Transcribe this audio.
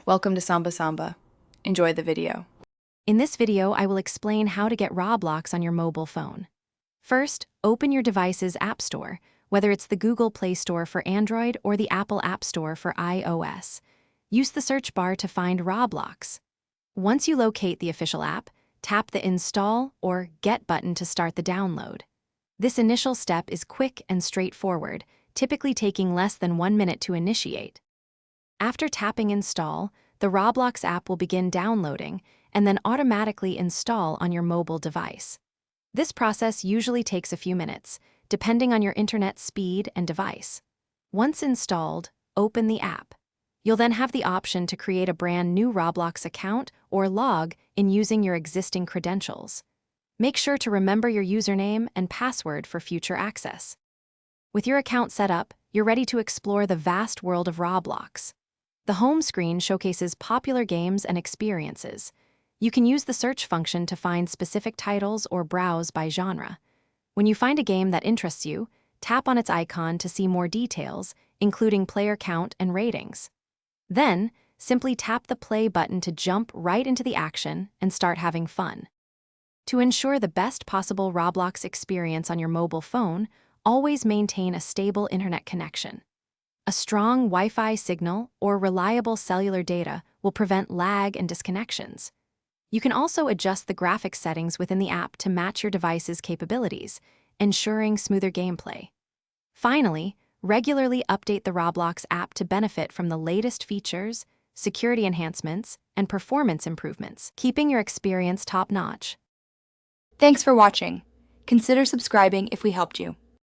Welcome to Samba Samba. Enjoy the video. In this video, I will explain how to get Roblox on your mobile phone. First, open your device's App Store, whether it's the Google Play Store for Android or the Apple App Store for iOS. Use the search bar to find Roblox. Once you locate the official app, tap the Install or Get button to start the download. This initial step is quick and straightforward, typically taking less than 1 minute to initiate. After tapping Install, the Roblox app will begin downloading and then automatically install on your mobile device. This process usually takes a few minutes, depending on your internet speed and device. Once installed, open the app. You'll then have the option to create a brand new Roblox account or log in using your existing credentials. Make sure to remember your username and password for future access. With your account set up, you're ready to explore the vast world of Roblox. The home screen showcases popular games and experiences. You can use the search function to find specific titles or browse by genre. When you find a game that interests you, tap on its icon to see more details, including player count and ratings. Then, simply tap the play button to jump right into the action and start having fun. To ensure the best possible Roblox experience on your mobile phone, always maintain a stable internet connection. A strong Wi-Fi signal or reliable cellular data will prevent lag and disconnections. You can also adjust the graphics settings within the app to match your device's capabilities, ensuring smoother gameplay. Finally, regularly update the Roblox app to benefit from the latest features, security enhancements, and performance improvements, keeping your experience top-notch. Thanks for watching. Consider subscribing if we helped you.